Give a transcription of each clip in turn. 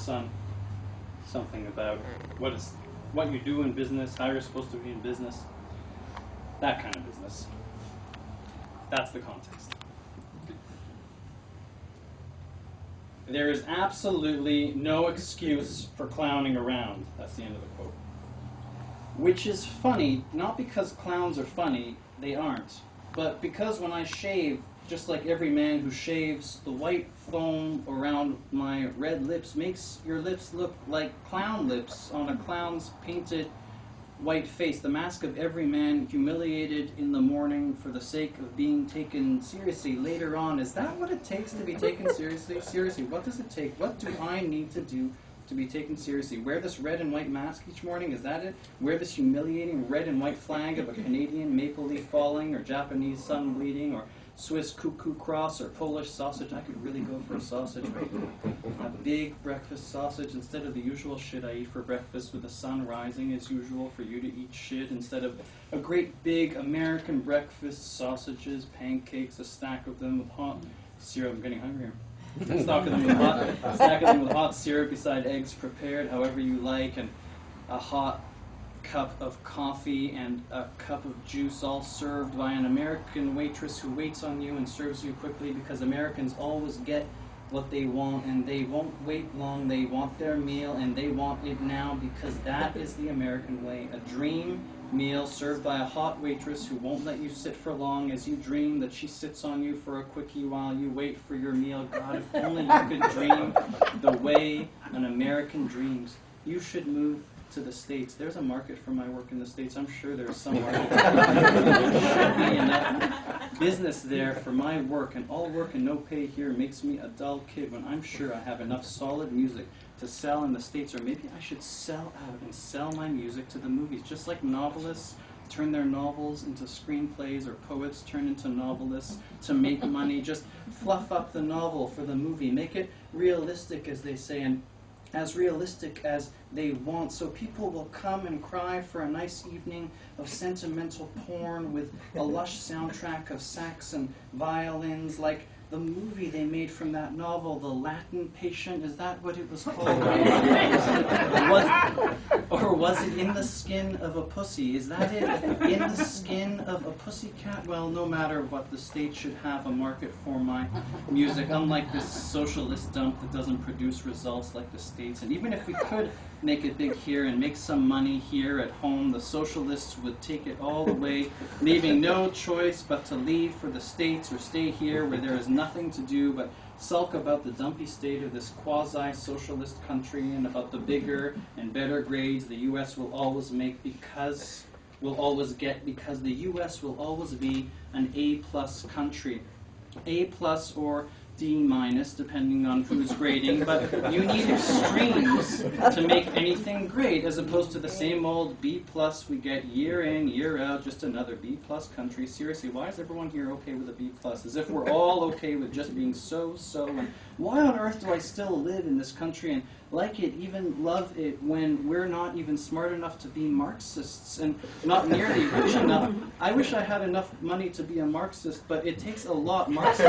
son something about what you do in business, how you're supposed to be in business, that kind of business. That's the context. There is absolutely no excuse for clowning around. That's the end of the quote. Which is funny, not because clowns are funny, they aren't, but because when I shave, just like every man who shaves, the white foam around my red lips makes your lips look like clown lips on a clown's painted white face. The mask of every man humiliated in the morning for the sake of being taken seriously later on. Is that what it takes to be taken seriously? Seriously, what does it take? What do I need to do to be taken seriously? Wear this red and white mask each morning? Is that it? Wear this humiliating red and white flag of a Canadian maple leaf falling, or Japanese sun bleeding, or Swiss cuckoo cross, or Polish sausage? I could really go for a sausage right now. A big breakfast sausage instead of the usual shit I eat for breakfast with the sun rising as usual for you to eat shit, instead of a great big American breakfast, sausages, pancakes, a stack of them with hot syrup. I'm getting hungry here. Stack of them with hot syrup beside eggs prepared however you like, and a hot cup of coffee and a cup of juice, all served by an American waitress who waits on you and serves you quickly, because Americans always get what they want and they won't wait long. They want their meal and they want it now, because that is the American way. A dream meal served by a hot waitress who won't let you sit for long as you dream that she sits on you for a quickie while you wait for your meal. God, if only you could dream the way an American dreams. You should move to the States. There's a market for my work in the States. I'm sure there's some market. There should be enough business there for my work, and all work and no pay here makes me a dull kid when I'm sure I have enough solid music to sell in the States. Or maybe I should sell out and sell my music to the movies, just like novelists turn their novels into screenplays, or poets turn into novelists to make money. Just fluff up the novel for the movie. Make it realistic, as they say, and as realistic as they want, so people will come and cry for a nice evening of sentimental porn with a lush soundtrack of sax and violins, like the movie they made from that novel, The Latin Patient. Is that what it was called? Or was it In the Skin of a Pussy? Is that it? In the Skin of a Pussycat? Well, no matter what, the state should have a market for my music, unlike this socialist dump that doesn't produce results like the States. And even if we could make it big here and make some money here at home, the socialists would take it all away, leaving no choice but to leave for the States or stay here where there is nothing to do but sulk about the dumpy state of this quasi-socialist country and about the bigger and better grades the U.S. will always make will always get, because the U.S. will always be an A-plus country. A-plus or D-minus, depending on who's grading, but you need extremes to make anything great, as opposed to the same old B-plus we get year in, year out, just another B-plus country. Seriously, why is everyone here okay with a B-plus? As if we're all okay with just being so, and why on earth do I still live in this country and like it, even love it, when we're not even smart enough to be Marxists and not nearly rich enough? I wish I had enough money to be a Marxist, but it takes a lot. Marx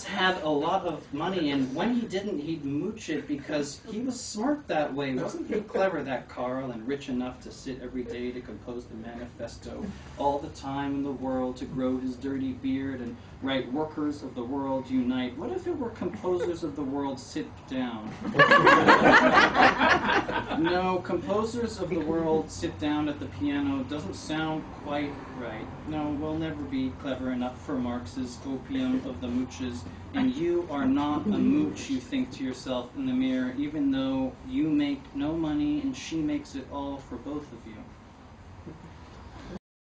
had a lot of money, and when he didn't, he'd mooch it because he was smart that way. Wasn't he clever, that Carl, and rich enough to sit every day to compose the manifesto, all the time in the world to grow his dirty beard and write "Workers of the World Unite"? What if it were "Composers of the World Sit Down"? No, "Composers of the World Sit Down at the Piano" doesn't sound quite right. No, we'll never be clever enough for Marx's opium of the mooches. And you are not a mooch, you think to yourself in the mirror, even though you make no money and she makes it all for both of you.